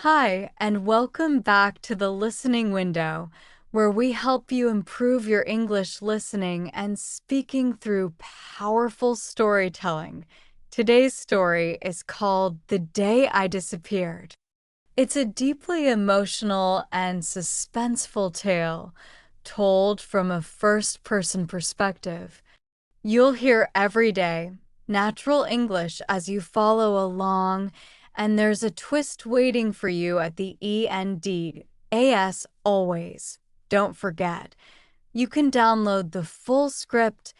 Hi, and welcome back to the listening window, where we help you improve your English listening and speaking through powerful storytelling. Today's story is called The Day I Disappeared. It's a deeply emotional and suspenseful tale told from a first person perspective. You'll hear every day natural English as you follow along, and there's a twist waiting for you at the END. AS always. Don't forget. You can download the full script,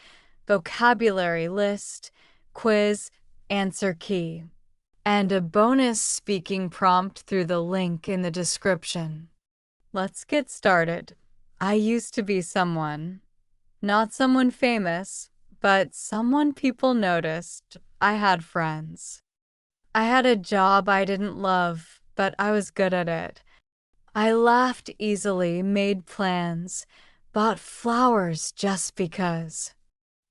vocabulary list, quiz, answer key, and a bonus speaking prompt through the link in the description. Let's get started. I used to be someone, not someone famous, but someone people noticed. I had friends. I had a job I didn't love, but I was good at it. I laughed easily, made plans, bought flowers just because.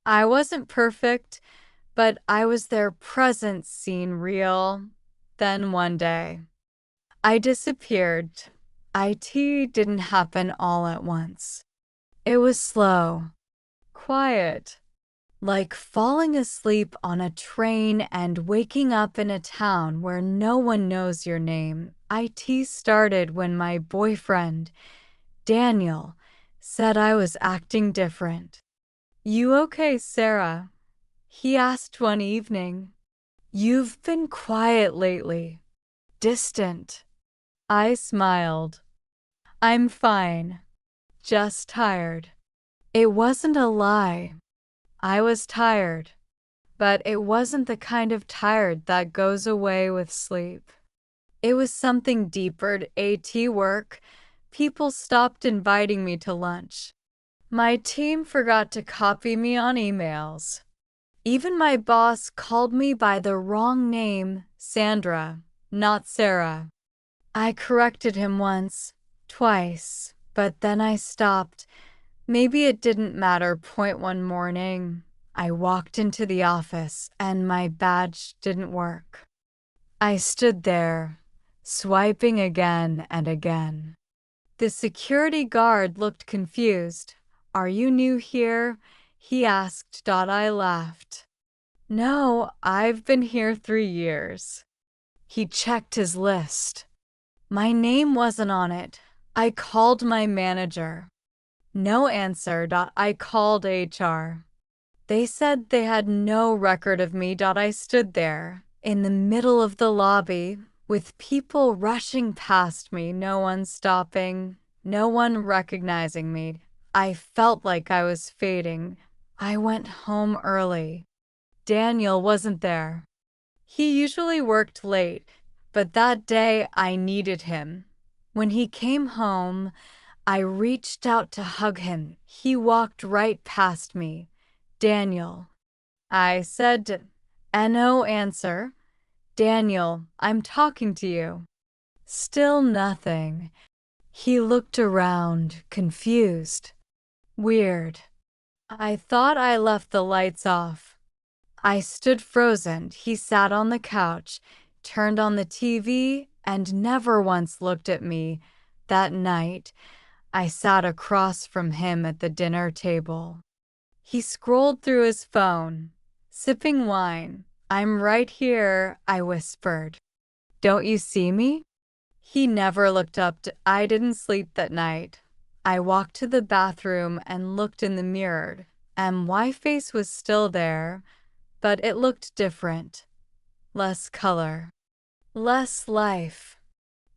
I wasn't perfect, but I was their presence seen real. Then one day, I disappeared. IT didn't happen all at once. It was slow, quiet. Like falling asleep on a train and waking up in a town where no one knows your name. IT started when my boyfriend, Daniel, said I was acting different. You okay, Sarah? He asked one evening. You've been quiet lately, distant. I smiled. I'm fine, just tired. It wasn't a lie. I was tired, but it wasn't the kind of tired that goes away with sleep. It was something deeper. AT work. People stopped inviting me to lunch. My team forgot to copy me on emails. Even my boss called me by the wrong name, Sandra, not Sarah. I corrected him once, twice, but then I stopped. Maybe it didn't matter. One morning, I walked into the office and my badge didn't work. I stood there, swiping again and again. The security guard looked confused. Are you new here? He asked. I laughed. No, I've been here 3 years. He checked his list. My name wasn't on it. I called my manager. No answer. I called HR. They said they had no record of me. I stood there, in the middle of the lobby, with people rushing past me, no one stopping, no one recognizing me. I felt like I was fading. I went home early. Daniel wasn't there. He usually worked late, but that day I needed him. When he came home, I reached out to hug him. He walked right past me. Daniel. I said, no answer. Daniel, I'm talking to you. Still nothing. He looked around, confused. Weird. I thought I left the lights off. I stood frozen. He sat on the couch, turned on the TV, and never once looked at me. That night, I sat across from him at the dinner table. He scrolled through his phone, sipping wine. I'm right here, I whispered. Don't you see me? He never looked up. I didn't sleep that night. I walked to the bathroom and looked in the mirror, and my face was still there, but it looked different. Less color. Less life.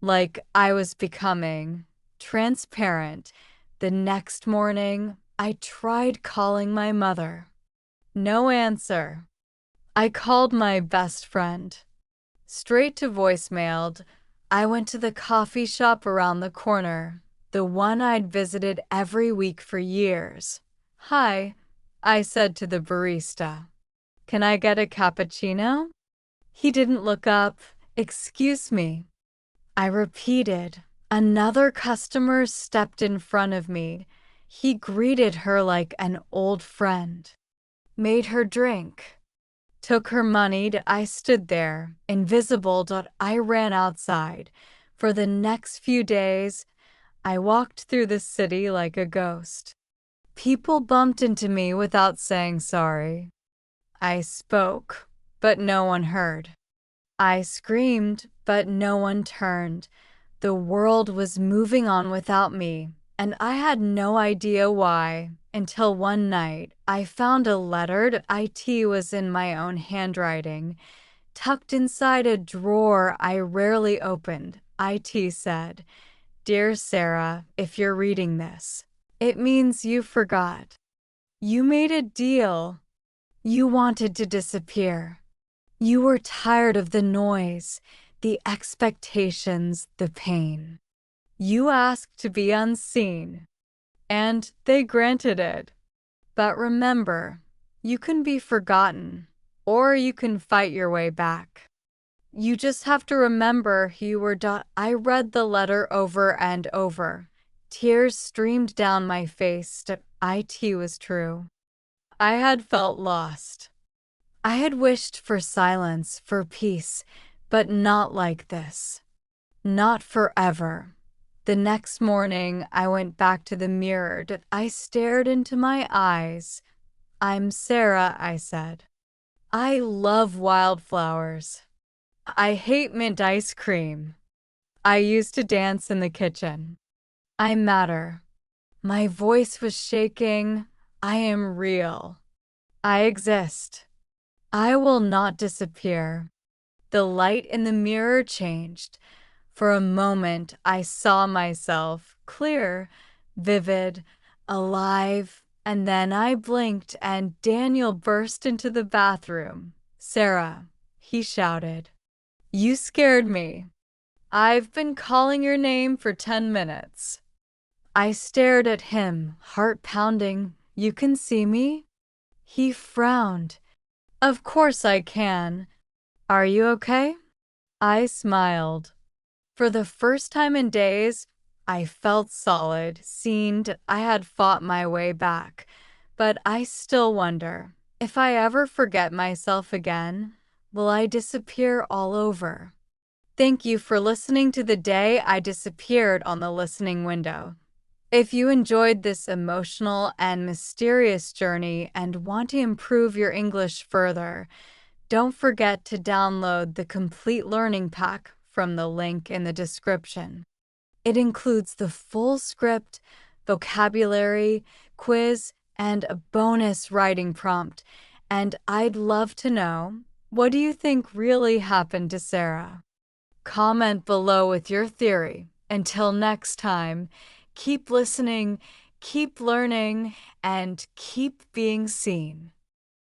Like I was becoming transparent. The next morning, I tried calling my mother. No answer. I called my best friend. Straight to voicemail. I went to the coffee shop around the corner, the one I'd visited every week for years. Hi, I said to the barista. Can I get a cappuccino? He didn't look up. Excuse me. I repeated. Another customer stepped in front of me. He greeted her like an old friend. Made her drink. Took her money. I stood there, invisible. I ran outside, For the next few days, I walked through the city like a ghost. People bumped into me without saying sorry. I spoke, but no one heard. I screamed, but no one turned. The world was moving on without me, and I had no idea why, until one night I found a letter. It was in my own handwriting, tucked inside a drawer I rarely opened. It said, "Dear Sarah, if you're reading this, it means you forgot. You made a deal. You wanted to disappear. You were tired of the noise, the expectations, the pain. You asked to be unseen, and they granted it. But remember, you can be forgotten, or you can fight your way back. You just have to remember who you were." I read the letter over and over. Tears streamed down my face. It was true. I had felt lost. I had wished for silence, for peace, but not like this. Not forever. The next morning, I went back to the mirror. I stared into my eyes. "I'm Sarah," I said. "I love wildflowers. I hate mint ice cream. I used to dance in the kitchen. I matter." My voice was shaking. "I am real. I exist. I will not disappear." The light in the mirror changed. For a moment, I saw myself, clear, vivid, alive, and then I blinked and Daniel burst into the bathroom. "Sarah," he shouted, "you scared me. I've been calling your name for 10 minutes. I stared at him, heart pounding. "You can see me?" He frowned. "Of course I can. Are you okay?" I smiled. For the first time in days, I felt solid, seen. I had fought my way back. But I still wonder, if I ever forget myself again, will I disappear all over? Thank you for listening to The Day I Disappeared on the Listening Window. If you enjoyed this emotional and mysterious journey and want to improve your English further, don't forget to download the complete learning pack from the link in the description. It includes the full script, vocabulary, quiz, and a bonus writing prompt. And I'd love to know, what do you think really happened to Sarah? Comment below with your theory. Until next time, keep listening, keep learning, and keep being seen.